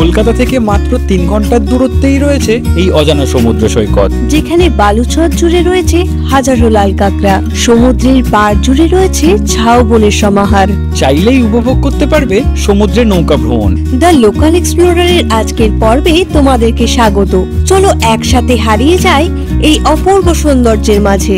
কলকাতা থেকে মাত্র 3 ঘন্টার দূরত্বেই রয়েছে এই অজানা সমুদ্র সৈকত, যেখানে বালুচর জুড়ে রয়েছে হাজারো লাল কাঁকড়া, সমুদ্রের পাড় জুড়ে রয়েছে ঝাউবনের সমাহার। চাইলেই উপভোগ করতে পারবে সমুদ্রে নৌকা ভ্রমণ। দ্য লোকাল এক্সপ্লোরারের আজকের পর্বে তোমাদেরকে স্বাগত। চলো একসাথে হারিয়ে যাই এই অপূর্ব সৌন্দর্যের মাঝে।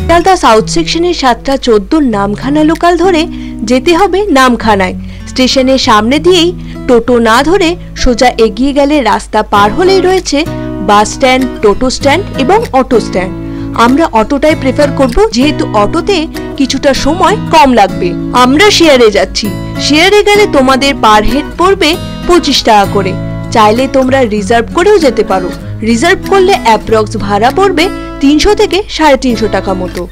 শিয়ালদা সাউথ সেকশনের 7:14 নামখানা লোকাল ধরে যেতে হবে নামখানায়। স্টেশনের সামনে দিয়েই টোটো না ধরে সোজা এগিয়ে গেলে রাস্তা পার হলেই রয়েছে বাস স্ট্যান্ড, টোটো স্ট্যান্ড এবং অটো স্ট্যান্ড। আমরা অটোটাই প্রেফার করব, যেহেতু অটোতে কিছুটা সময় কম লাগবে। আমরা শেয়ারে যাচ্ছি। শেয়ারে গেলে তোমাদের পার হেড পড়বে 25 টাকা করে। চাইলে তোমরা রিজার্ভ করেও যেতে পারো। রিজার্ভ করলে অ্যাপ্রক্স ভাড়া পড়বে 300 থেকে 350 টাকা মতো।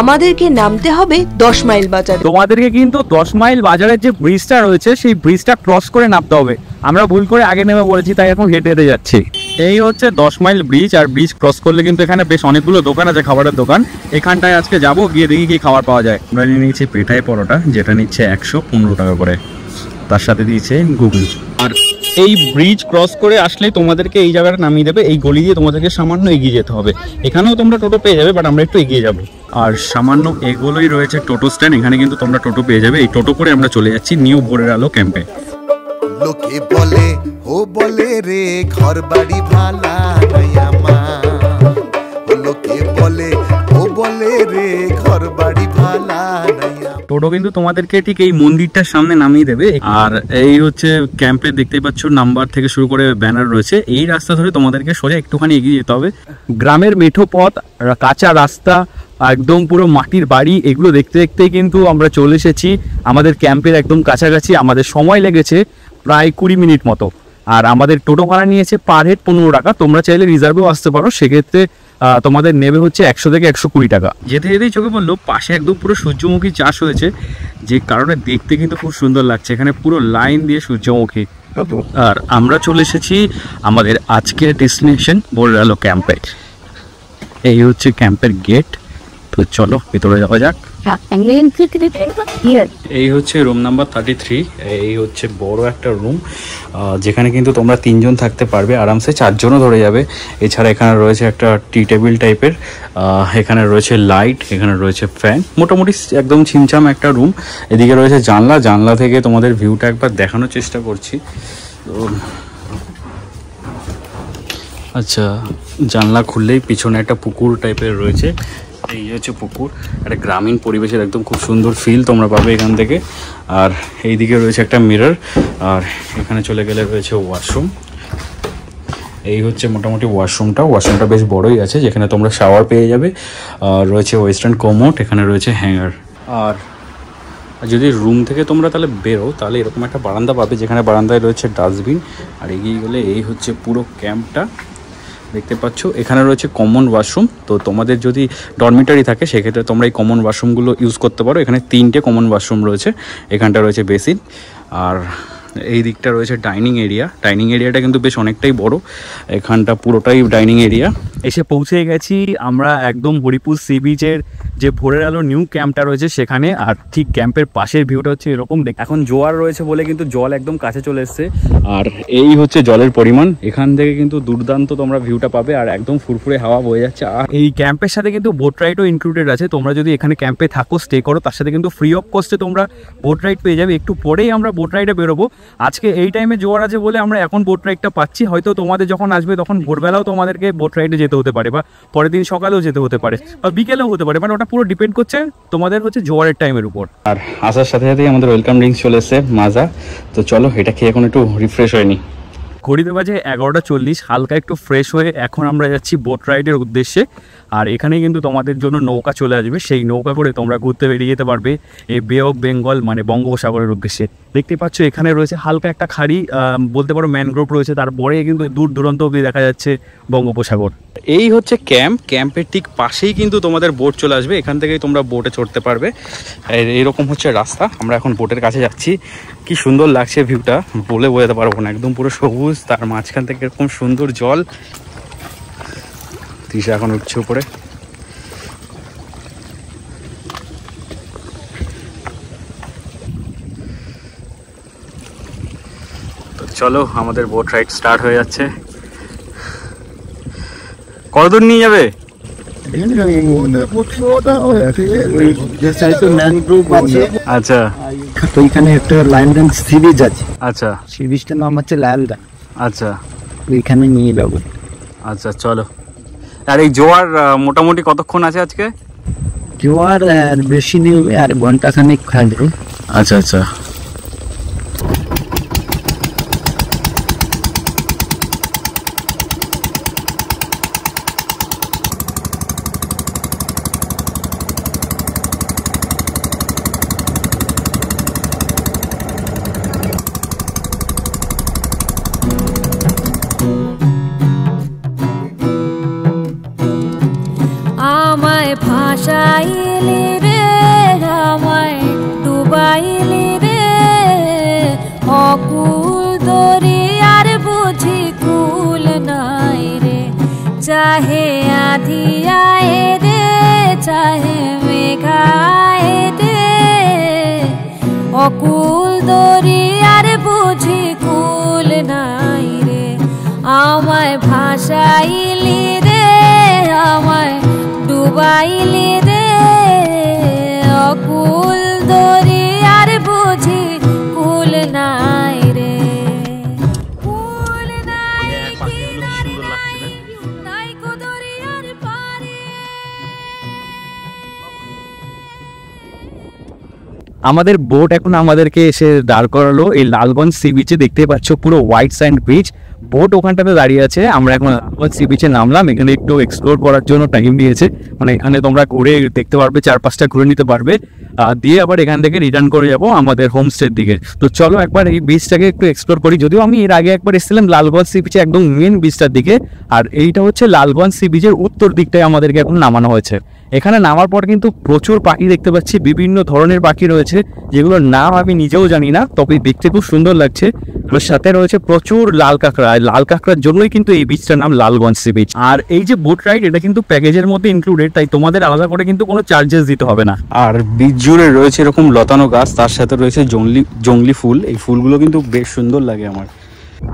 আমাদেরকে নামতে হবে 10 মাইল বাজারে। তোমাদেরকে কিন্তু 10 মাইল বাজারের যে ব্রিজটা রয়েছে সেই ব্রিজটা ক্রস করে নামতে হবে। আমরা ভুল করে আগে নেমে বলেছি, তাই এখন হেঁটে হেঁটে যাচ্ছি। এই হচ্ছে 10 মাইল ব্রিজ, আর ব্রিজ ক্রস করলে কিন্তু এখানে বেশ অনেকগুলো দোকান আছে, খাবারের দোকান। এখানটায় আজকে যাবো, গিয়ে দেখি কি খাবার পাওয়া যায়। আমরা নিয়ে নিয়েছি পেটাই পরোটা, যেটা নিচ্ছে 115 টাকা করে, তার সাথে দিয়েছে গুগল। আর এই ব্রিজ ক্রস করে আসলে তোমাদেরকে এই জায়গাটা নামিয়ে দেবে। এই গলি দিয়ে তোমাদেরকে সামান্য এগিয়ে যেতে হবে। এখানেও তোমরা টোটো পেয়ে যাবে, বাট আমরা একটু এগিয়ে যাবো। আর সামান্য এগুলোই রয়েছে টোটো স্ট্যান্ড, এখানে কিন্তু তোমরা টোটো পেয়ে যাবে। এই টোটো করে আমরা চলে যাচ্ছি নিউ ভোরের আলো ক্যাম্পে। লোকে বলে ও বলে রে ঘর বাড়ি ভালা নাই আমার, লোকে বলে ও বলে রে ঘর বাড়ি ভালা নাই। টোটো কিন্তু তোমাদেরকে ঠিক এই মন্দিরটার সামনে নামিয়ে দেবে। আর এই হচ্ছে ক্যাম্পে দেখতেই পাচ্ছ নাম্বার থেকে শুরু করে ব্যানার রয়েছে। এই রাস্তা ধরে তোমাদেরকে সোজা একটুখানি এগিয়ে যেতে হবে। গ্রামের মেঠো পথ, কাঁচা রাস্তা, একদম পুরো মাটির বাড়ি, এগুলো দেখতে দেখতেই কিন্তু আমরা চলে এসেছি আমাদের ক্যাম্পের একদম কাছাকাছি। আমাদের সময় লেগেছে প্রায় 20 মিনিট মতো। আর আমাদের টোটো ভাড়া নিয়েছে পার হেড 15 টাকা। তোমরা চাইলে রিজার্ভেও আসতে পারো, সেক্ষেত্রে তোমাদের নেবে হচ্ছে 100 থেকে 120 টাকা। যেতে যেতেই চোখে বললো পাশে একদম পুরো সূর্যমুখী চাষ হয়েছে, যে কারণে দেখতে কিন্তু খুব সুন্দর লাগছে। এখানে পুরো লাইন দিয়ে সূর্যমুখী। আর আমরা চলে এসেছি আমাদের আজকের ডেস্টিনেশন ভোরের আলো ক্যাম্পে। এই হচ্ছে ক্যাম্পের গেট। তো চলো ভেতরে যাওয়া যাক। এই হচ্ছে রুম নাম্বার 33। এই হচ্ছে বড় একটা রুম, যেখানে কিন্তু তোমরা 3 জন থাকতে পারবে আরামসে, 4 জনও ধরে যাবে। এছাড়া এখানে রয়েছে একটা টি টেবিল টাইপের, এখানে রয়েছে লাইট, এখানে রয়েছে ফ্যান। মোটামুটি একদম ছিমছাম একটা রুম। এদিকে রয়েছে জানলা, জানলা থেকে তোমাদের ভিউটা একবার দেখানোর চেষ্টা করছি। তো আচ্ছা, জানলা খুললেই পিছনে একটা পুকুর টাইপের রয়েছে। এই হচ্ছে পুকুর, একটা গ্রামীণ পরিবেশের একদম খুব সুন্দর ফিল তোমরা পাবে এখান থেকে। আর এইদিকে রয়েছে একটা মিরর, আর এখানে চলে গেলে রয়েছে ওয়াশরুম। এই হচ্ছে মোটামুটি ওয়াশরুমটা বেশ বড়ই আছে, যেখানে তোমরা শাওয়ার পেয়ে যাবে। আর রয়েছে ওয়েস্টার্ন কোমোড, এখানে রয়েছে হ্যাঙ্গার। আর যদি রুম থেকে তোমরা তাহলে বেরো, তাহলে এরকম একটা বারান্দা পাবে, যেখানে বারান্দায় রয়েছে ডাস্টবিন। আর এগিয়ে গেলে এই হচ্ছে পুরো ক্যাম্পটা দেখতে পাচ্ছ। এখানে রয়েছে কমন ওয়াশরুম। তো তোমাদের যদি ডরমিটারি থাকে, সেক্ষেত্রে তোমরা এই কমন ওয়াশরুমগুলো ইউজ করতে পারো। এখানে 3টে কমন ওয়াশরুম রয়েছে। এখানটা রয়েছে বেসিন, আর এই দিকটা রয়েছে ডাইনিং এরিয়া। ডাইনিং এরিয়াটা কিন্তু বেশ অনেকটাই বড়, এখানটা পুরোটাই ডাইনিং এরিয়া। এসে পৌঁছে গেছি আমরা একদম হরিপুর সি বিচের যে ভোরের আলো নিউ ক্যাম্পটা রয়েছে সেখানে। আর ঠিক ক্যাম্পের পাশের ভিউটা হচ্ছে এরকম। এখন জোয়ার রয়েছে বলে কিন্তু জল একদম কাছে চলে এসছে। আর এই হচ্ছে জলের পরিমাণ। এখান থেকে কিন্তু দুর্দান্ত তোমরা ভিউটা পাবে, আর একদম ফুরফুরে হাওয়া বয়ে যাচ্ছে। আর এই ক্যাম্পের সাথে কিন্তু বোট রাইডও ইনক্লুডেড আছে। তোমরা যদি এখানে ক্যাম্পে থাকো, স্টে করো, তার সাথে কিন্তু ফ্রি অফ কস্টে তোমরা বোট রাইড পেয়ে যাবে। একটু পরেই আমরা বোট রাইডে বেরোবো। আজকে এই টাইমে জোয়ার আছে বলে আমরা এখন বোট রাইডটা পাচ্ছি। হয়তো তোমাদের যখন আসবে তখন ভোরবেলাও তোমাদেরকে বোট রাইডে যেতে হতে পারে, বা পরের দিন সকালেও যেতে হতে পারে, বা বিকেলেও হতে পারে। মানে ওটা পুরো ডিপেন্ড করছে তোমাদের হচ্ছে জোয়ারের টাইমের উপর। আর আসার সাথে সাথেই আমাদের ওয়েলকাম ড্রিঙ্কস চলে এসছে, মাজা। তো চলো এটা খেয়ে এখন একটু রিফ্রেশ হয়নি। ঘড়িতে বাজে 11:40। হালকা একটু ফ্রেশ হয়ে এখন আমরা যাচ্ছি বোট রাইডের উদ্দেশ্যে। আর এখানে কিন্তু তোমাদের জন্য নৌকা চলে আসবে, সেই নৌকা করে তোমরা ঘুরতে বেরিয়ে যেতে পারবে এই বে অফ বেঙ্গল, মানে বঙ্গোপসাগরের উদ্দেশ্যে। দেখতে পাচ্ছ এখানে রয়েছে হালকা একটা খাড়ি, বলতে পারো ম্যানগ্রোভ রয়েছে, তারপরে কিন্তু দূর দূরান্ত অবধি দেখা যাচ্ছে বঙ্গোপসাগর। এই হচ্ছে ক্যাম্পের ঠিক পাশেই কিন্তু তোমাদের বোট চলে আসবে। এখান থেকেই তোমরা বোটে চড়তে পারবে। এইরকম হচ্ছে রাস্তা। আমরা এখন বোটের কাছে যাচ্ছি। কি সুন্দর লাগছে ভিউটা, বলে বোঝাতে পারবো না। একদম পুরো সবুজ, তার মাঝখান থেকে এরকম সুন্দর জল। তৃষা এখন উঠছে উপরে। তো চলো আমাদের বোট রাইড স্টার্ট হয়ে যাচ্ছে। কতদূর নিয়ে যাবে? আচ্ছা, তো এখানে একটা লাইনডান সি বিচ আছে, আচ্ছা, সি বিচটার নাম হচ্ছে লালদা, আচ্ছা, ওইখানে নিয়ে যাবো। আচ্ছা চলো। আর এই জোয়ার মোটামুটি কতক্ষণ আছে আজকে? জোয়ার আর বেশি নেই, আর ঘন্টাখানেক থাকবে। আচ্ছা আচ্ছা। আমায় ভাসাইলি রে, আমায় ডুবাইলি রে, অকুল দরিয়ার বুঝি কুল নাই রে। চাহে আধিয়ায় রে, চাহে মেঘায় রে, অকুল দরিয়ার বুঝি কুল নাই রে। আমায় ভাসাইলি রে, আমায় ডুবাইলি রে, অকুল দরিয়ার বুঝি কুল নাই রে। কুল নাই কিনারে নাই, নাই কো দরিয়ার পারে। আমাদের বোট এখন আমাদেরকে এসে দাঁড় করালো এই লালগঞ্জ সি বিচে। দেখতে পাচ্ছ পুরো হোয়াইট স্যান্ড বিচ, বোট ওখানটাতে দাঁড়িয়ে আছে। আমরা এখন লালগঞ্জ সি বিচে নামলাম, এখানে একটু এক্সপ্লোর করার জন্য টাইম দিয়েছে, মানে এখানে তোমরা ঘুরে দেখতে পারবে, 4-5টা ঘুরে নিতে পারবে, দিয়ে আবার এখান থেকে রিটার্ন করে যাবো আমাদের হোমস্টের দিকে। তো চলো একবার এই বিচটাকে একটু এক্সপ্লোর করি। যদিও আমি এর আগে একবার এসেছিলাম লালগঞ্জ সি বিচে, একদম মেন বিচটার দিকে, আর এইটা হচ্ছে লালগঞ্জ সি বিচের উত্তর দিকটায় আমাদেরকে এখন নামানো হয়েছে। এখানে নামার পর কিন্তু প্রচুর পাখি দেখতে পাচ্ছি, বিভিন্ন ধরনের পাখি রয়েছে যেগুলোর নাম আমি নিজেও জানি না, তবে দেখতে খুব সুন্দর লাগছে। ওর সাথে রয়েছে প্রচুর লাল কাঁকড়া, লাল কাঁকড়ার জন্যই কিন্তু এই বিচটার নাম লালগঞ্জ সি বিচ। আর এই যে বোট রাইড, এটা কিন্তু প্যাকেজের মধ্যে ইনক্লুডেড, তাই তোমাদের আলাদা করে কিন্তু কোনো চার্জেস দিতে হবে না। আর বিচ জুড়ে রয়েছে এরকম লতানো গাছ, তার সাথে রয়েছে জংলি ফুল। এই ফুলগুলো কিন্তু বেশ সুন্দর লাগে আমার।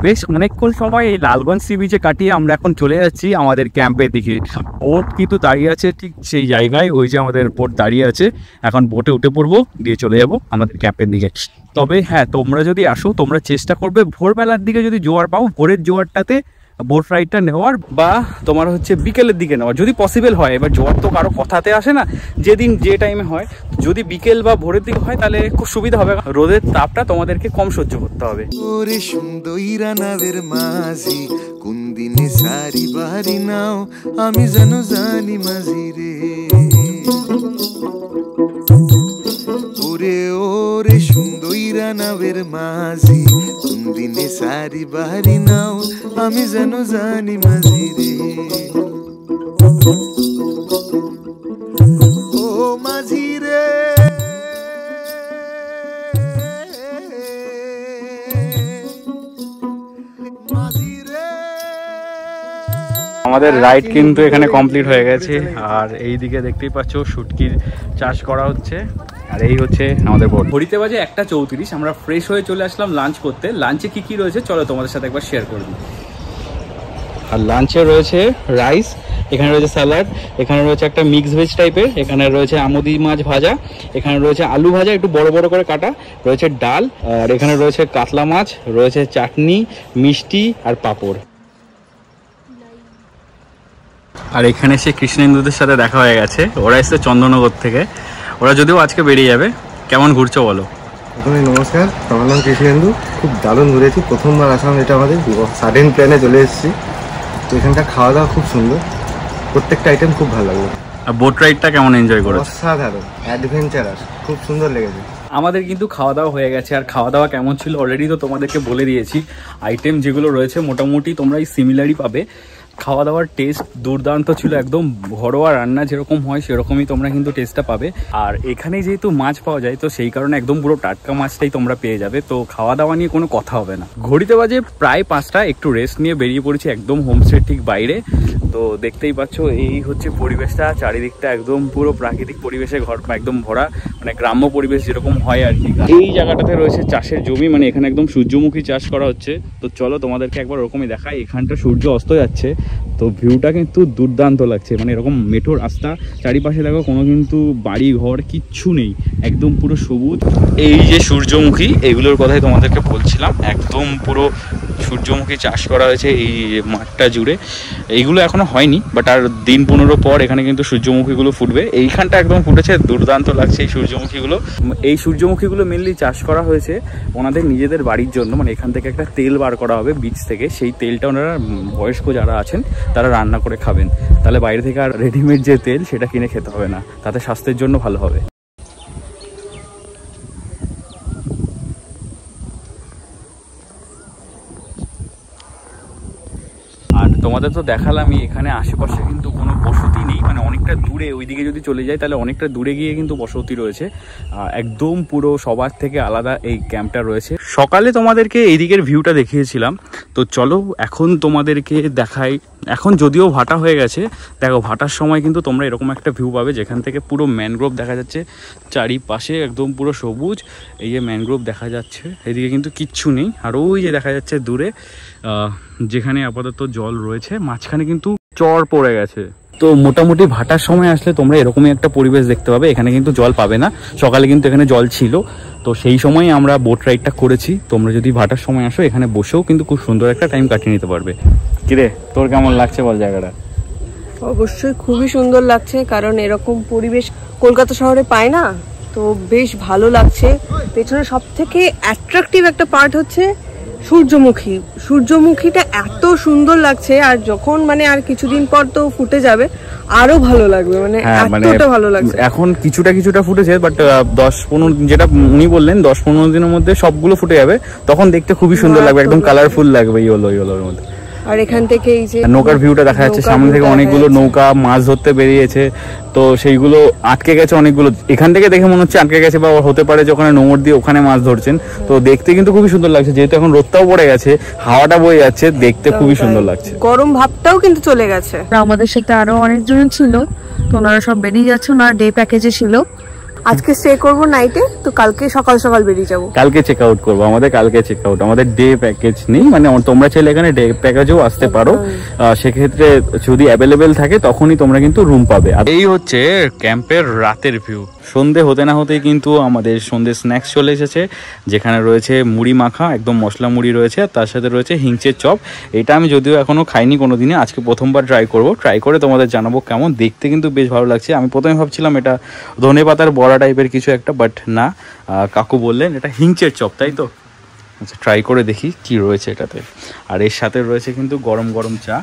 বেশ অনেকক্ষণ সময় এই লালগঞ্জ সি বিচে কাটিয়ে আমরা এখন চলে যাচ্ছি আমাদের ক্যাম্পের দিকে। বোট কিন্তু দাঁড়িয়ে আছে ঠিক সেই জায়গায়, ওই যে আমাদের বোট দাঁড়িয়ে আছে। এখন বোটে উঠে পড়বো, দিয়ে চলে যাব আমাদের ক্যাম্পের দিকে। তবে হ্যাঁ, তোমরা যদি আসো, তোমরা চেষ্টা করবে ভোরবেলার দিকে যদি জোয়ার পাও, ভোরের জোয়ারটাতে বোট রাইডটা নেওয়ার, বা তোমার হচ্ছে বিকেলের দিকে নেওয়ার যদি পসিবল হয়। এবার জোয়ার তো কারো কথাতে আসে না, যেদিন যে টাইমে হয়, যদি বিকেল বা ভোরের দিকে হয় তাহলে খুব সুবিধা হবে, রোদের তাপটা তোমাদেরকে কম সহ্য করতে হবে। ওরে সুন্দরীরা নাবের মাঝি, কোন দিনে সারি বাড়ি নাও আমি যেন জানি মাঝি রে। ওরে ওরে সুন্দরীরা নাবের মাঝি, কোন দিনে সারি বাড়ি নাও আমি যেন জানি মাঝি রে। ও মাঝি রে, আমাদের রাইড কিন্তু এখানে কমপ্লিট হয়ে গেছে। আর এই দিকে দেখতেই পাচ্ছ শুটকির চাষ করা হচ্ছে, আর এই হচ্ছে আমাদের বোট। ঘড়িতে বাজে 1:34, আমরা ফ্রেশ হয়ে চলে আসলাম লাঞ্চ করতে। লাঞ্চে কি কি রয়েছে চলো তোমাদের সাথে একবার শেয়ার করে দিই। আর লাঞ্চে রয়েছে রাইস, এখানে রয়েছে স্যালাড, এখানে রয়েছে একটা মিক্স ভেজ টাইপের, এখানে রয়েছে আমুদি মাছ ভাজা, এখানে রয়েছে আলু ভাজা একটু বড় বড় করে কাটা, রয়েছে ডাল, আর এখানে রয়েছে কাতলা মাছ, রয়েছে চাটনি, মিষ্টি আর পাঁপড়। আর এখানে সে কৃষ্ণেন্দুদের সাথে দেখা হয়ে গেছে, ওরা এসেছে চন্দননগর থেকে। ওরা যদিও আজকে বেরিয়ে যাবে। কেমন ঘুরছো বলো? প্রথমে নমস্কার, আমার নাম কৃষ্ণেন্দু। খুব দারুণ ঘুরেছি, প্রথমবার আসলাম, এটা আমাদের সাডেন প্ল্যানে চলে এসেছি। তো এখানটা খাওয়া দাওয়া খুব সুন্দর, প্রত্যেকটা আইটেম খুব ভালো লাগলো। আর বোট রাইডটা কেমন এনজয় করেছো? অসাধারণ, অ্যাডভেঞ্চারাস, খুব সুন্দর লেগেছে। আমাদের কিন্তু খাওয়া দাওয়া হয়ে গেছে। আর খাওয়া দাওয়া কেমন ছিল অলরেডি তো তোমাদেরকে বলে দিয়েছি। আইটেম যেগুলো রয়েছে মোটামুটি তোমরা এই সিমিলারই পাবে। খাওয়া দাওয়ার টেস্ট দুর্দান্ত ছিল, একদম ঘরোয়া রান্না যেরকম হয় সেরকমই তোমরা কিন্তু টেস্টটা পাবে। আর এখানে যেহেতু মাছ পাওয়া যায় তো সেই কারণে একদম পুরো টাটকা মাছটাই তোমরা পেয়ে যাবে, তো খাওয়া দাওয়া নিয়ে কোনো কথা হবে না। ঘড়িতে বাজে প্রায় 5টা, একটু রেস্ট নিয়ে বেরিয়ে পড়েছি একদম হোমস্টের ঠিক বাইরে। তো দেখতেই পাচ্ছ এই হচ্ছে পরিবেশটা, চারিদিকটা একদম পুরো প্রাকৃতিক পরিবেশে ঘর একদম ভরা, মানে গ্রাম্য পরিবেশ যেরকম হয় আর কি। এই জায়গাটাতে রয়েছে চাষের জমি, মানে এখানে একদম সূর্যমুখী চাষ করা হচ্ছে। তো চলো তোমাদেরকে একবার ওরকমই দেখাই। এখানটা সূর্য অস্ত যাচ্ছে, তো ভিউটা কিন্তু দুর্দান্ত লাগছে, মানে এরকম মেঠো রাস্তা, চারিপাশে দেখো কোনো কিন্তু বাড়ি ঘর কিচ্ছু নেই, একদম পুরো সবুজ। এই যে সূর্যমুখী, এগুলোর কথাই তোমাদেরকে বলছিলাম, একদম পুরো সূর্যমুখী চাষ করা হয়েছে এই মাঠটা জুড়ে। এইগুলো এখনো হয়নি, বাট আর দিন 15 পর এখানে কিন্তু সূর্যমুখীগুলো ফুটবে। এইখানটা একদম ফুটেছে, দুর্দান্ত লাগছে এই সূর্যমুখীগুলো। এই সূর্যমুখীগুলো মেনলি চাষ করা হয়েছে ওনাদের নিজেদের বাড়ির জন্য, মানে এখান থেকে একটা তেল বার করা হবে বীজ থেকে, সেই তেলটা ওনারা বয়স্ক যারা আছেন তারা রান্না করে খাবেন, তাহলে বাইরে থেকে আর রেডিমেড যে তেল সেটা কিনে খেতে হবে না, তাতে স্বাস্থ্যের জন্য ভালো হবে। তোমাদের তো দেখালামই এখানে আশেপাশে কিন্তু কোনো বসতি নেই, মানে অনেকটা দূরে, ওইদিকে যদি চলে যায় তাহলে অনেকটা দূরে গিয়ে কিন্তু বসতি রয়েছে। একদম পুরো সবার থেকে আলাদা এই ক্যাম্পটা রয়েছে। সকালে তোমাদেরকে এইদিকের ভিউটা দেখিয়েছিলাম, তো চলো এখন তোমাদেরকে দেখাই। এখন যদিও ভাটা হয়ে গেছে, দেখো ভাটার সময় কিন্তু তোমরা এরকম একটা ভিউ পাবে যেখান থেকে পুরো ম্যানগ্রোভ দেখা যাচ্ছে চারিপাশে, একদম পুরো সবুজ। এই যে ম্যানগ্রোভ দেখা যাচ্ছে, এদিকে কিন্তু কিচ্ছু নেই। আর ওই যে দেখা যাচ্ছে দূরে যেখানে আপাতত জল রয়েছে, মাঝখানে কিন্তু চর পড়ে গেছে। তো মোটামুটি ভাটার সময় আসলে তোমরা এরকমই একটা পরিবেশ দেখতে পাবে। এখানে কিন্তু জল পাবে না, সকালে কিন্তু এখানে জল ছিল, তো সেই সময় আমরা বোট রাইডটা করেছি। তোমরা যদি ভাটার সময় আসো এখানে বসেও কিন্তু খুব সুন্দর একটা টাইম কাটিয়ে নিতে পারবে। কিরে তোর কেমন লাগছে বল জায়গাটা? অবশ্যই খুবই সুন্দর লাগছে, কারণ এরকম পরিবেশ কলকাতা শহরে পায় না, তো বেশ ভালো লাগছে। পেছনে সব থেকে অ্যাট্রাকটিভ একটা পার্ট হচ্ছে সূর্যমুখী। সূর্যমুখীটা এত সুন্দর লাগছে, আর যখন মানে আর কিছুদিন পর তো ফুটে যাবে, আরো ভালো লাগবে, মানে এতটা ভালো লাগছে। এখন কিছুটা ফুটেছে, বাট 10-15 যেটা উনি বললেন 10-15 দিনের মধ্যে সবগুলো ফুটে যাবে, তখন দেখতে খুবই সুন্দর লাগবে, একদম কালারফুল লাগবে ইয়েলোর মধ্যে। আর এখান থেকে এই যে নৌকার ভিউটা দেখা যাচ্ছে, সামনে থেকে অনেকগুলো নৌকা মাছ ধরতে বেরিয়েছে, তো সেইগুলো আটকে গেছে অনেকগুলো। এখান থেকে দেখে মনে হচ্ছে আটকে গেছে, বা হতে পারে যে ওখানে নোঙর দিয়ে ওখানে মাছ ধরছেন। তো দেখতে কিন্তু খুবই সুন্দর লাগছে, যেহেতু এখন রোদটাও পড়ে গেছে, হাওয়াটা বয়ে যাচ্ছে, দেখতে খুবই সুন্দর লাগছে। গরম ভাবটাও কিন্তু চলে গেছে। আমাদের সাথে আরো অনেকজন ছিল, তো ওনারা সব বেরিয়ে যাচ্ছে, ওনারা ডে প্যাকেজে ছিল। আজকে স্টে করবো নাইটে, তো কালকে সকাল সকাল বেরিয়ে যাবো। কালকে চেক আউট করবো, আমাদের কালকে চেক আউট, আমাদের ডে প্যাকেজ নেই, মানে তোমরা চাইলে এখানে ডে প্যাকেজেও আসতে পারো। সেক্ষেত্রে যদি অ্যাভেলেবেল থাকে তখনই তোমরা কিন্তু রুম পাবে। আর এই হচ্ছে ক্যাম্পের রাতের ভিউ। সন্ধে হতে না হতেই কিন্তু আমাদের সন্ধে স্ন্যাক্স চলে এসেছে, যেখানে রয়েছে মুড়ি মাখা, একদম মশলা মুড়ি রয়েছে, আর তার সাথে রয়েছে হিংচের চপ। এটা আমি যদিও এখনো খাইনি কোনোদিনে, আজকে প্রথমবার ট্রাই করব। ট্রাই করে তোমাদের জানাবো কেমন। দেখতে কিন্তু বেশ ভালো লাগছে। আমি প্রথমে ভাবছিলাম এটা ধনে পাতার বড়া টাইপের কিছু একটা, বাট না, কাকু বললেন এটা হিংচের চপ, তাই তো? আচ্ছা, ট্রাই করে দেখি কি রয়েছে এটাতে। আর এর সাথে রয়েছে কিন্তু গরম গরম চা,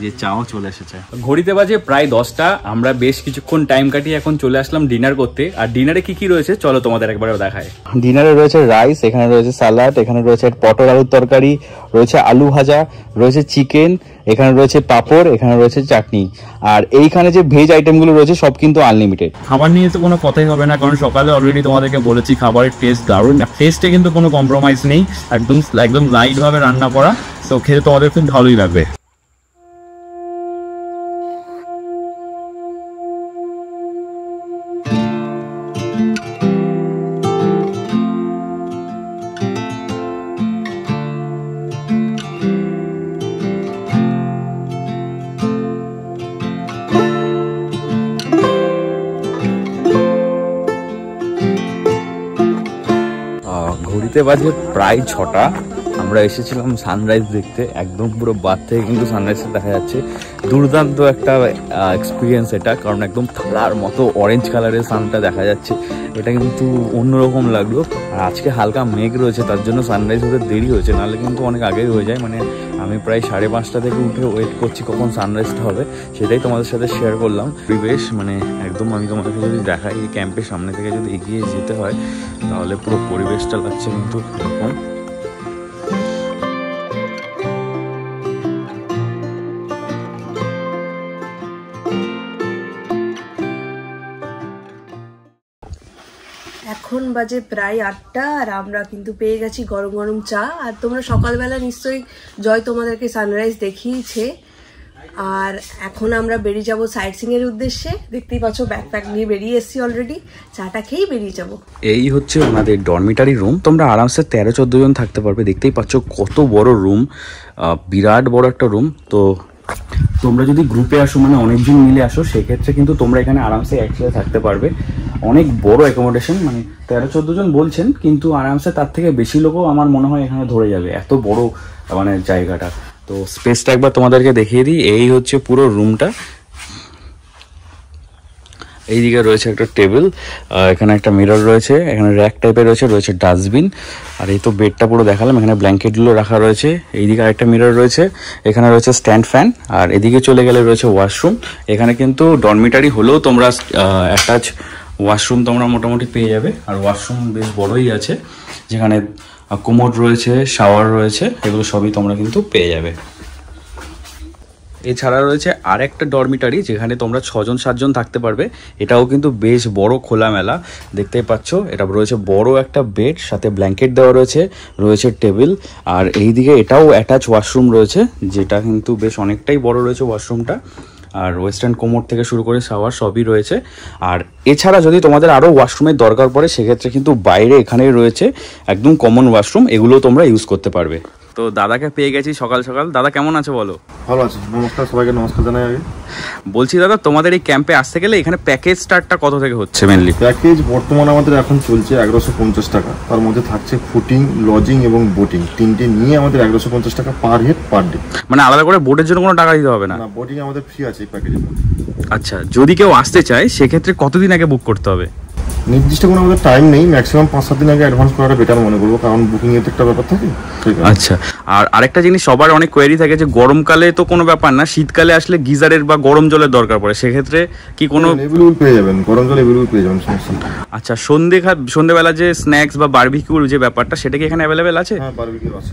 যে চাও চলে এসেছে। ঘড়িতে বাজে প্রায় 10টা, আমরা বেশ কিছুক্ষণ টাইম কাটিয়ে এখন চলে আসলাম ডিনার করতে। আর ডিনারে কি কি রয়েছে চলো তোমাদের একবার দেখায়। ডিনারে রয়েছে রাইস, এখানে রয়েছে স্যালাড, এখানে রয়েছে পটল আলুর তরকারি, রয়েছে আলু ভাজা, রয়েছে চিকেন, এখানে রয়েছে পাঁপড়, এখানে রয়েছে চাটনি। আর এইখানে যে ভেজ আইটেমগুলো রয়েছে সব কিন্তু আনলিমিটেড। খাবার নিয়ে তো কোনো কথাই হবে না, কারণ সকালে অলরেডি তোমাদেরকে বলেছি খাবারের টেস্ট দারুণ, টেস্টে কিন্তু কোনো কম্প্রোমাইজ নেই, একদম লাইট ভাবে রান্না করা, তো খেতে তোমাদের খুব ভালোই লাগবে। ঘড়িতে বাজে প্রায় 6টা, আমরা এসেছিলাম সানরাইজ দেখতে, একদম পুরো বাদ থেকে কিন্তু সানরাইজটা দেখা যাচ্ছে। দুর্দান্ত একটা এক্সপিরিয়েন্স এটা, কারণ একদম থালার মতো অরেঞ্জ কালারের সানটা দেখা যাচ্ছে, এটা কিন্তু অন্যরকম লাগলো। আর আজকে হালকা মেঘ রয়েছে, তার জন্য সানরাইজ হতে দেরি হয়েছে, নাহলে কিন্তু অনেক আগেই হয়ে যায়। মানে আমি প্রায় 5:30 থেকে উঠে ওয়েট করছি কখন সানরাইজটা হবে, সেটাই তোমাদের সাথে শেয়ার করলাম। পরিবেশ মানে একদম, আমি তোমাদেরকে যদি দেখাই, এই ক্যাম্পের সামনে থেকে যদি এগিয়ে যেতে হয় তাহলে পুরো পরিবেশটা লাগছে কিন্তু এরকম। এখন বাজে প্রায় 8টা, আর আমরা কিন্তু পেয়ে গেছি গরম গরম চা। আর তোমরা সকালবেলা নিশ্চয়ই জয় তোমাদেরকে সানরাইজ দেখিয়েছে। আর এখন আমরা বেরিয়ে যাব সাইট সিং এর উদ্দেশ্যে। দেখতেই পাচ্ছ ব্যাকপ্যাক নিয়ে বেরিয়ে এসেছি অলরেডি, চাটা খেয়েই বেরিয়ে যাব। এই হচ্ছে ওনাদের ডরমিটারি রুম, তোমরা আরামসে 13-14 জন থাকতে পারবে। দেখতেই পাচ্ছ কত বড় রুম, বিরাট বড় একটা রুম। তো তোমরা যদি গ্রুপে আসো, মানে অনেকজন মিলে আসো, সেক্ষেত্রে কিন্তু তোমরা এখানে আরামসে একসাথে থাকতে পারবে। অনেক বড় অ্যাকোমোডেশন, মানে 13-14 জন বলছেন, কিন্তু আরামসে তার থেকে বেশি লোকও আমার মনে হয় এখানে ধরে যাবে, এত বড় মানে জায়গাটা। তো স্পেসটা একবার তোমাদেরকে দেখিয়ে দিই। এই হচ্ছে পুরো রুমটা। এইদিকে রয়েছে একটা টেবিল, এখানে একটা মিরর রয়েছে, এখানে র্যাক টাইপের রয়েছে ডাস্টবিন। আর এই তো বেডটা পুরো দেখালাম, এখানে ব্ল্যাঙ্কেটগুলো রাখা রয়েছে। এইদিকে আরেকটা মিরর রয়েছে, এখানে রয়েছে স্ট্যান্ড ফ্যান। আর এদিকে চলে গেলে রয়েছে ওয়াশরুম। এখানে কিন্তু ডরমিটারি হলেও তোমরা অ্যাটাচ ওয়াশরুম তোমরা মোটামুটি পেয়ে যাবে। আর ওয়াশরুম বেশ বড়ই আছে, যেখানে কোমোড রয়েছে, শাওয়ার রয়েছে, এগুলো সবই তোমরা কিন্তু পেয়ে যাবে। এছাড়া রয়েছে আরেকটা ডরমিটারি, যেখানে তোমরা 6-7 জন থাকতে পারবে। এটাও কিন্তু বেশ বড় খোলামেলা, দেখতেই পাচ্ছ। এটা রয়েছে বড় একটা বেড, সাথে ব্ল্যাঙ্কেট দেওয়া রয়েছে টেবিল। আর এইদিকে এটাও অ্যাটাচ ওয়াশরুম রয়েছে, যেটা কিন্তু বেশ অনেকটাই বড় রয়েছে ওয়াশরুমটা। আর ওয়েস্টার্ন কোমোড থেকে শুরু করে শাওয়ার সবই রয়েছে। আর এছাড়া যদি তোমাদের আরও ওয়াশরুমের দরকার পড়ে, সেক্ষেত্রে কিন্তু বাইরে এখানেই রয়েছে একদম কমন ওয়াশরুম, এগুলো তোমরা ইউজ করতে পারবে। তো দাদাকে পেয়ে গেছি সকাল সকাল। দাদা কেমন আছে বলো? ভালো আছে, নমস্কার সবাইকে, নমস্কার জানাই আগে। বলছি দাদা, তোমাদের এই ক্যাম্পে আসতে গেলে এখানে প্যাকেজ স্টার্টটা কত থেকে হচ্ছে মেনলি? প্যাকেজ বর্তমানে আমাদের এখন চলছে 1150 টাকা। তার মধ্যে থাকছে ফুটিং, লজিং এবং বোটিং, তিনটে নিয়ে আমাদের 1150 টাকা পার হেড পার ডে। মানে আলাদা করে বোটের জন্য কোনো টাকা দিতে হবে না? না, বোটিং আমাদের ফ্রি আছে এই প্যাকেজে। আচ্ছা, যদি কেউ আসতে চায় সেক্ষেত্রে কতদিন আগে বুক করতে হবে? নির্দিষ্ট কোনো আমাদের টাইম নেই, ম্যাক্সিমাম 5-7 দিন আগে অ্যাডভান্স করাটা বেটার মনে করবো, কারণ বুকিং এর একটা ব্যাপার থাকে। আচ্ছা, আর আরেকটা জিনিস সবার অনেক কোয়েরি থাকে যে গরমকালে তো কোনো ব্যাপার না, শীতকালে আসলে গিজারের বা গরম জলের দরকার পড়ে, সেক্ষেত্রে কি কোনো? অ্যাভেলেবল পেয়ে যাবেন, গরম জল অ্যাভেলেবল পেয়ে যাবেন, সমস্যা নেই। আচ্ছা, সন্ধ্যেবেলা যে স্ন্যাক্স বা বারবিকিউর যে ব্যাপারটা, সেটা কি এখানে অ্যাভেলেবেল আছে? হ্যাঁ, বারবিকিউ আছে।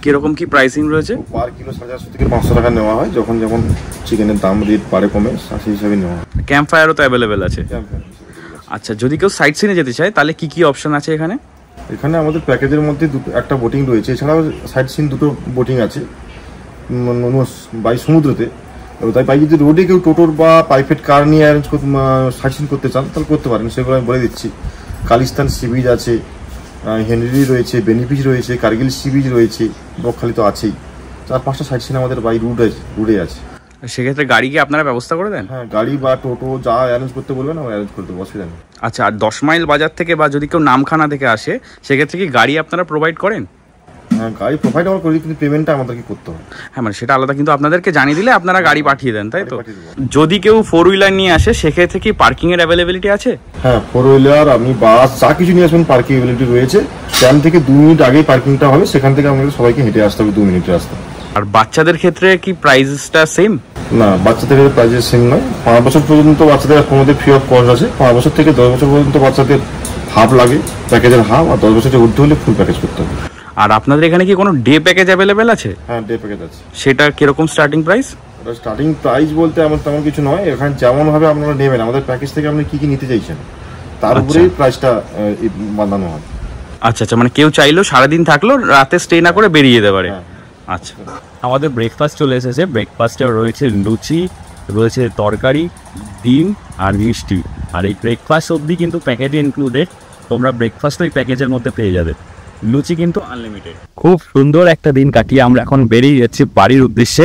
কিরকম কি প্রাইসিং রয়েছে? পার কিলো 450 থেকে 500 টাকা নেওয়া হয়, যখন যেমন চিকেনের দাম রেট বাড়ে কমে সেই হিসাবে নেওয়া হয়। ক্যাম্প ফায়ারও তো অ্যাভেলেবেল আছে? আচ্ছা, যদি কেউ সাইট সিনে যেতে চায় তাহলে কি কি অপশন আছে এখানে? এখানে আমাদের প্যাকেজের মধ্যে একটা বোটিং রয়েছে, এছাড়াও সাইট সিন দুটো বোটিং আছে বাই সমুদ্রতে। তাই বাই যদি রোডে কেউ টোটোর বা প্রাইভেট কার নিয়ে অ্যারেঞ্জ সাইট সিন করতে চান তাহলে করতে পারেন, সেগুলো আমি বলে দিচ্ছি। কালিস্তান সি বিচ আছে, হেনরি রয়েছে, বেনিফিস রয়েছে, কার্গিল সি বিচ রয়েছে, বকখালি তো আছেই। 4-5টা সাইট সিন আমাদের বাই রুটে আছে। সেক্ষেত্রে গাড়ি কি আপনারা ব্যবস্থা করে দেন? হ্যাঁ, গাড়ি বা টোটো যা অ্যারেঞ্জ করতে বলবেন আমরা অ্যারেঞ্জ করতে অসুবিধা নেই। আচ্ছা, আর 10 মাইল বাজার থেকে বা যদি কেউ নামখানা থেকে আসে, সেক্ষেত্রে কি গাড়ি আপনারা প্রোভাইড করেন? হ্যাঁ, গাড়ি প্রোভাইড আমরা করি, কিন্তু পেমেন্টটা আমাদেরকে করতে হবে। হ্যাঁ, মানে সেটা আলাদা, কিন্তু আপনাদেরকে জানিয়ে দিলে আপনারা গাড়ি পাঠিয়ে দেন, তাই তো? যদি কেউ 4 হুইলার নিয়ে আসে, সেক্ষেত্রে কি পার্কিং এর অ্যাভেলেবিলিটি আছে? হ্যাঁ, 4 হুইলার আপনি বাস যা কিছু নিয়ে আসবেন পার্কিং অ্যাভেলেবিলিটি রয়েছে। ক্যাম্প থেকে 2 মিনিট আগেই পার্কিংটা হবে, সেখান থেকে আমাদের সবাইকে হেঁটে আসতে হবে 2 মিনিটের রাস্তা। আর বাচ্চাদের ক্ষেত্রে কি প্রাইসটা সেম? না, বাচ্চাদের প্রাইসের সেম নয়। 5 বছর পর্যন্ত বাচ্চাদের কোনোদের ফ্রি অফ কস্ট আছে। 5 বছর থেকে 10 বছর পর্যন্ত বাচ্চাদের হাফ লাগে, প্যাকেজের হাফ। আর 10 বছরের ঊর্ধ্ব হলে ফুল প্যাকেজ করতে হবে। আর আপনাদের এখানে কি কোনো ডে প্যাকেজ অ্যাভেলেবেল আছে? হ্যাঁ, ডে প্যাকেজ আছে। সেটা কিরকম স্টার্টিং প্রাইস? স্টার্টিং প্রাইস বলতে আমার তেমন কিছু নয়, এখানে যেমন ভাবে আপনারা নেবেন, আমাদের প্যাকেজ থেকে আপনি কি কি নিতে চাইছেন তার উপরেই প্রাইসটা বাঁধানো হয়। আচ্ছা আচ্ছা, মানে কেউ চাইলেও সারাদিন থাকলো, রাতে স্টে না করে বেরিয়ে যেতে পারে। আচ্ছা, আমাদের ব্রেকফাস্ট চলে এসেছে। ব্রেকফাস্টে রয়েছে লুচি, রয়েছে তরকারি, ডিম আর মিষ্টি। আর এই ব্রেকফাস্ট অবধি কিন্তু প্যাকেজে ইনক্লুডেড, তোমরা ব্রেকফাস্ট ওই প্যাকেজের মধ্যে পেয়ে যাবে। লুচি কিন্তু আনলিমিটেড। খুব সুন্দর একটা দিন কাটিয়ে আমরা এখন বেরিয়ে যাচ্ছি বাড়ির উদ্দেশ্যে।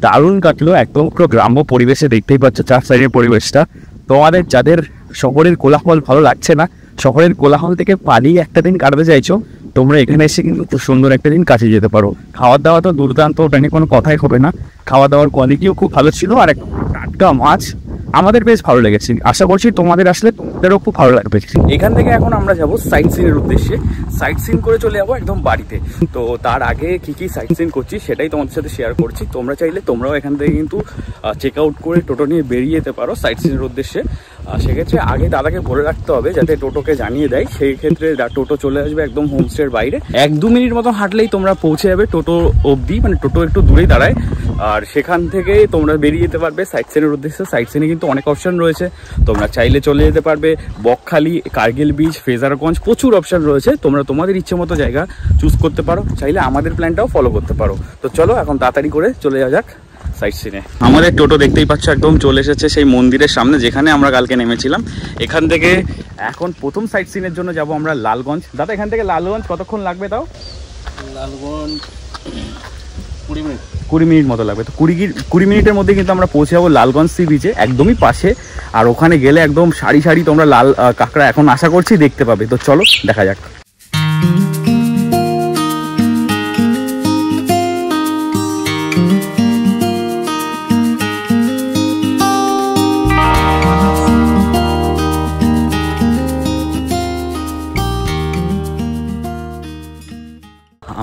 দারুণ কাটলো, একদম পুরো গ্রাম্য পরিবেশে, দেখতেই পাচ্ছ চার সাইডের পরিবেশটা। তোমাদের যাদের শহরের কোলাহল ভালো লাগছে না, শহরের কোলাহল থেকে পালিয়ে একটা দিন কাটাতে চাইছো, তোমরা এখানে এসে কিন্তু খুব সুন্দর একটা দিন কাটিয়ে যেতে পারো। খাওয়া দাওয়া তো দুর্দান্ত, ওটা নিয়ে কোনো কথাই হবে না। খাওয়া দাওয়ার কোয়ালিটিও খুব ভালো ছিল, আর একটা টাটকা মাছ আমাদের বেশ ভালো লেগেছে। আশা করছি তোমাদের আসলে তোমাদেরও খুব ভালো লাগবে। এখান থেকে এখন আমরা যাব সাইট সিনের উদ্দেশ্যে। সাইট সিন করে চলে যাবো একদম বাড়িতে। তো তার আগে কি কি সাইট সিন করছি সেটাই তোমাদের সাথে শেয়ার করছি। তোমরা চাইলে তোমরাও এখান থেকে কিন্তু চেক আউট করে টোটো নিয়ে বেরিয়ে যেতে পারো সাইট সিনের উদ্দেশ্যে। সেক্ষেত্রে আগে দাদাকে বলে রাখতে হবে যাতে টোটোকে জানিয়ে দেয়, সেই ক্ষেত্রে টোটো চলে আসবে একদম হোমস্টের বাইরে। 1-2 মিনিট মতো হাঁটলেই তোমরা পৌঁছে যাবে টোটো অবধি, মানে টোটো একটু দূরেই দাঁড়ায়। আর সেখান থেকে তোমরা বেরিয়ে যেতে পারবে সাইট সিনের উদ্দেশ্যে। সাইট সিনে কিন্তু অনেক অপশন রয়েছে, তোমরা চাইলে চলে যেতে পারবে বকখালি, কার্গিল বিচ, ফ্রেজারগঞ্জ, প্রচুর অপশন রয়েছে। তোমরা তোমাদের ইচ্ছে মতো জায়গা চুজ করতে পারো, চাইলে আমাদের প্ল্যানটাও ফলো করতে পারো। তো চলো এখন তাড়াতাড়ি করে চলে যাওয়া যাক সাইট সিনে। আমাদের টোটো দেখতেই পাচ্ছ একদম চলে এসেছে সেই মন্দিরের সামনে যেখানে আমরা কালকে নেমেছিলাম। এখান থেকে এখন প্রথম সাইট সিনের জন্য যাব আমরা লালগঞ্জ। দাদা এখান থেকে লালগঞ্জ কতক্ষণ লাগবে? তাও লালগঞ্জ 20 মিনিট মতো লাগবে। তো 20 মিনিটের মধ্যে কিন্তু আমরা পৌঁছে যাবো লালগঞ্জ সি বিচে, একদমই পাশে। আর ওখানে গেলে একদম সারি সারি তোমরা লাল কাঁকড়া এখন আশা করছি দেখতে পাবে। তো চলো দেখা যাক।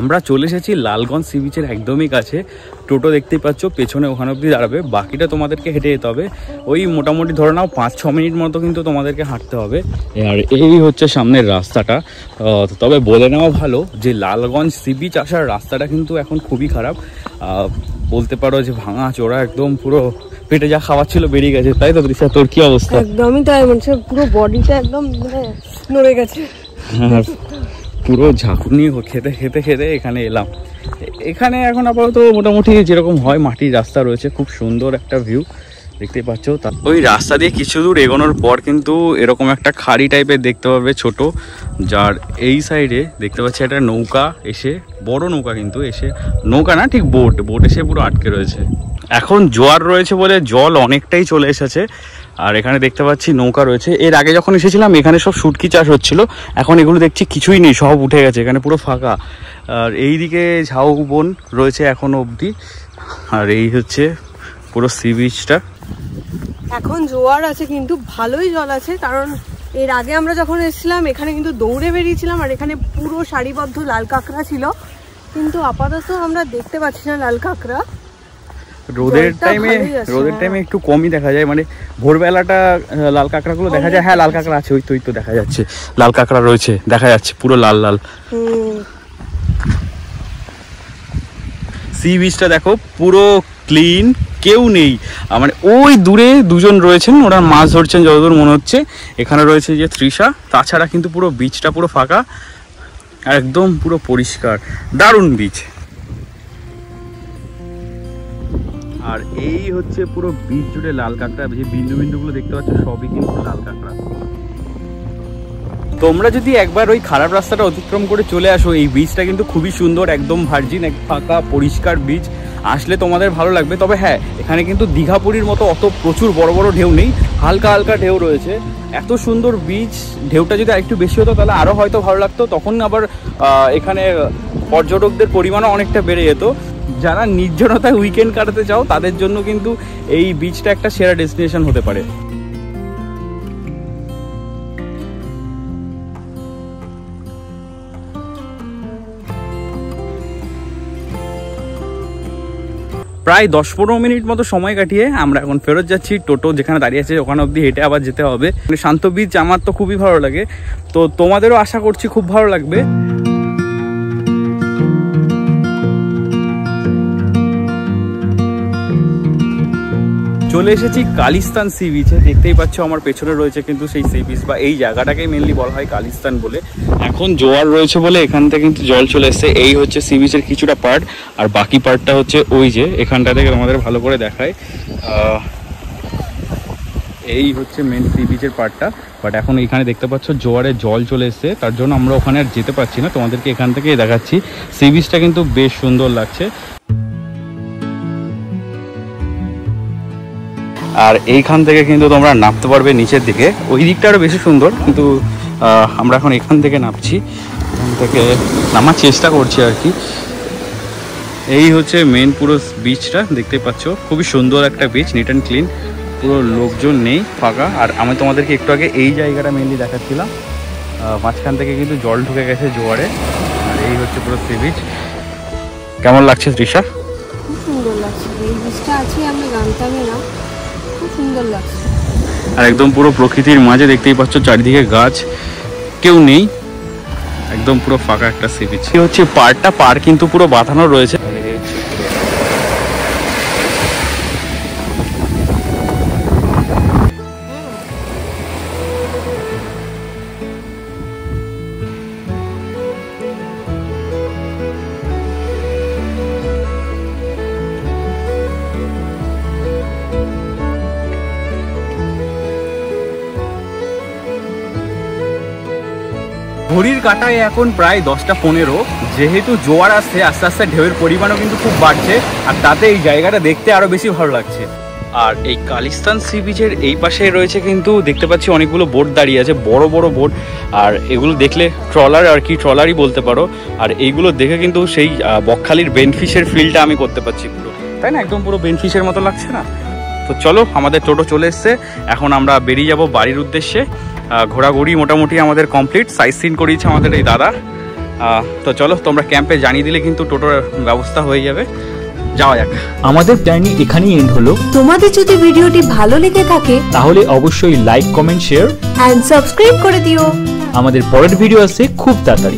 আমরা চলে এসেছি লালগঞ্জ সি বিচের একদমই কাছে। টোটো দেখতেই পাচ্ছ পেছনে, ওখানে অবধি দাঁড়াবে, বাকিটা তোমাদেরকে হেঁটে যেতে হবে। ওই মোটামুটি ধরে নাও 5-6 মিনিট মতো কিন্তু তোমাদেরকে হাঁটতে হবে। আর এই হচ্ছে সামনের রাস্তাটা। তবে বলে নেওয়া ভালো যে লালগঞ্জ সি বিচ আসার রাস্তাটা কিন্তু এখন খুবই খারাপ, বলতে পারো যে ভাঙা চোরা, একদম পুরো পেটে যা খাবার ছিল বেরিয়ে গেছে। তাই তো তৃষা, তোর কি অবস্থা? একদমই তাই, মানে পুরো বডিটা একদম নড়ে গেছে। পুরো ঝাঁকুনি খেতে খেতে খেতে এখানে এলাম। এখানে এখন আপাতত মোটামুটি যেরকম হয় মাটির রাস্তা রয়েছে, খুব সুন্দর একটা ভিউ দেখতে পাচ্ছ। ওই রাস্তা দিয়ে কিছু দূর এগোনোর পর কিন্তু এরকম একটা খাড়ি টাইপের দেখতে পাবে ছোট, যার এই সাইডে দেখতে পাচ্ছি একটা নৌকা এসে, বড় নৌকা কিন্তু এসে, নৌকা না ঠিক বোট এসে পুরো আটকে রয়েছে। এখন জোয়ার রয়েছে বলে জল অনেকটাই চলে এসেছে। আর এখানে দেখতে পাচ্ছি নৌকা রয়েছে। এর আগে যখন এসেছিলাম এখানে সব শুটকি চাষ হচ্ছিল, এখন এগুলো দেখছি কিছুই নেই, সব উঠে গেছে, এখানে পুরো ফাঁকা। আর এইদিকে ঝাউবন রয়েছে এখনো অবধি। আর এই হচ্ছে পুরো সি বিচটা। এখন জোয়ার আছে কিন্তু ভালোই জল আছে, কারণ এর আগে আমরা যখন এসেছিলাম এখানে কিন্তু দৌড়ে বেরিয়েছিলাম আর এখানে পুরো সারিবদ্ধ লাল কাঁকড়া ছিল, কিন্তু আপাতত আমরা দেখতে পাচ্ছি না লাল কাঁকড়া। রোদের টাইমে একটু কমই দেখা যায়, মানে ভোরবেলাটা লাল কাঁকড়াগুলো দেখা যায়। হ্যাঁ লাল কাঁকড়া আছে, ওই তো দেখা যাচ্ছে লাল কাঁকড়া রয়েছে, দেখা যাচ্ছে পুরো লাল লাল। সি বিচটা দেখো পুরো ক্লিন, কেউ নেই। মানে ওই দূরে দুজন রয়েছেন, ওরা মাছ ধরছেন যতদূর মনে হচ্ছে। এখানে রয়েছে যে তৃষা, তাছাড়া কিন্তু পুরো বিচটা পুরো ফাঁকা, একদম পুরো পরিষ্কার, দারুণ বিচ। আর এই হচ্ছে পুরো বিচ জুড়ে লাল কাঁকড়া, যে বিন্দু বিন্দুগুলো দেখতে পাচ্ছ সবই কিন্তু লাল কাঁকড়া। তোমরা যদি একবার ওই খারাপ রাস্তাটা অতিক্রম করে চলে আসো, এই বিচটা কিন্তু খুবই সুন্দর, একদম ভার্জিন, এক ফাঁকা পরিষ্কার বিচ, আসলে তোমাদের ভালো লাগবে। তবে হ্যাঁ, এখানে কিন্তু দীঘাপুরীর মতো অত প্রচুর বড় বড় ঢেউ নেই, হালকা হালকা ঢেউ রয়েছে। এত সুন্দর বিচ, ঢেউটা যদি আরেকটু বেশি হতো তাহলে আরও হয়তো ভালো লাগতো, তখন আবার এখানে পর্যটকদের পরিমাণও অনেকটা বেড়ে যেত। যারা নির্জনতায় উইকেন্ড কাটাতে চাও তাদের জন্য কিন্তু এই বিচটা একটা সেরা ডেস্টিনেশন হতে পারে। প্রায় 10-15 মিনিট মতো সময় কাটিয়ে আমরা এখন ফেরত যাচ্ছি। টোটো যেখানে দাঁড়িয়ে আছে ওখানে অবধি হেঁটে আবার যেতে হবে। শান্ত বিচ আমার তো খুবই ভালো লাগে, তো তোমাদেরও আশা করছি খুব ভালো লাগবে। চলে এসেছি কালিস্তান সি বিচে, দেখতেই পাচ্ছ আমার পেছনে রয়েছে কিন্তু সেই সি বিচ, বা এই জায়গাটাকে মেনলি বলা হয় কালিস্তান বলে। এখন জোয়ার রয়েছে বলে এখান থেকে কিন্তু জল চলে এসছে। এই হচ্ছে সি বিচের কিছুটা পার্ট, আর বাকি পার্টটা হচ্ছে ওই যে এখানটা থেকে তোমাদের ভালো করে দেখায়। এই হচ্ছে মেন সি বিচের পার্টটা, বাট এখন এখানে দেখতে পাচ্ছ জোয়ারে জল চলে এসছে, তার জন্য আমরা ওখানে আর যেতে পারছি না। তোমাদেরকে এখান থেকেই দেখাচ্ছি। সি বিচটা কিন্তু বেশ সুন্দর লাগছে। আর এইখান থেকে কিন্তু তোমরা নামতে পারবে নিচের দিকে, ওই দিকটা আরও বেশি সুন্দর, কিন্তু আমরা এখন এখান থেকে নামছি, এখান থেকে নামার চেষ্টা করছি আর কি। এই হচ্ছে মেন পুরো বিচটা, দেখতেই পাচ্ছ খুবই সুন্দর একটা বিচ, নিট অ্যান্ড ক্লিন, পুরো লোকজন নেই, ফাঁকা। আর আমি তোমাদেরকে একটু আগে এই জায়গাটা মেনলি দেখাচ্ছিলাম, মাঝখান থেকে কিন্তু জল ঢুকে গেছে জোয়ারে। আর এই হচ্ছে পুরো সি বিচ। কেমন লাগছে তৃষা? খুব সুন্দর লাগছে, এই বিচটা আছে আমরা জানতামই না, খুব সুন্দর লাগছে। আর একদম পুরো প্রকৃতির মাঝে দেখতেই পাচ্ছ চারিদিকে গাছ, কেউ নেই, একদম পুরো ফাঁকা একটা সি বিচ। হচ্ছে পার কিন্তু পুরো বাঁধানো রয়েছে। ঘড়ির কাঁটায় এখন প্রায় 10টা 15। যেহেতু জোয়ার আসছে, আস্তে আস্তে ঢেউয়ের পরিমাণও কিন্তু খুব বাড়ছে, আর তাতে এই জায়গাটা দেখতে আরো বেশি ভালো লাগছে। আর এই কালিস্তান সি বিচের এই পাশে রয়েছে কিন্তু দেখতে পাচ্ছি অনেকগুলো বোট দাঁড়িয়ে আছে, বড় বড় বোট। আর এগুলো দেখলে ট্রলার, আর কি ট্রলারই বলতে পারো। আর এইগুলো দেখে কিন্তু সেই বকখালির বেনফিশের ফিলটা আমি করতে পারছি পুরো, তাই না? একদম পুরো বেনফিশের মতো লাগছে না? তো চলো, আমাদের টোটো চলে এসছে, এখন আমরা বেরিয়ে যাব বাড়ির উদ্দেশ্যে। ঘোরাঘুরি মোটামুটি আমাদের কমপ্লিট, সাইট সিন করিয়েছে আমাদের এই দাদা। তো চলো, তোমরা ক্যাম্পে জানিয়ে দিলে কিন্তু টোটোর ব্যবস্থা হয়ে যাবে, যাওয়া যাক। আমাদের জার্নি এখানেই এন্ড হলো। তোমাদের যদি ভিডিওটি ভালো লেগে থাকে তাহলে অবশ্যই like, comment, share and subscribe করে দিও। আমাদের পরের ভিডিও আসছে খুব তাড়াতাড়ি।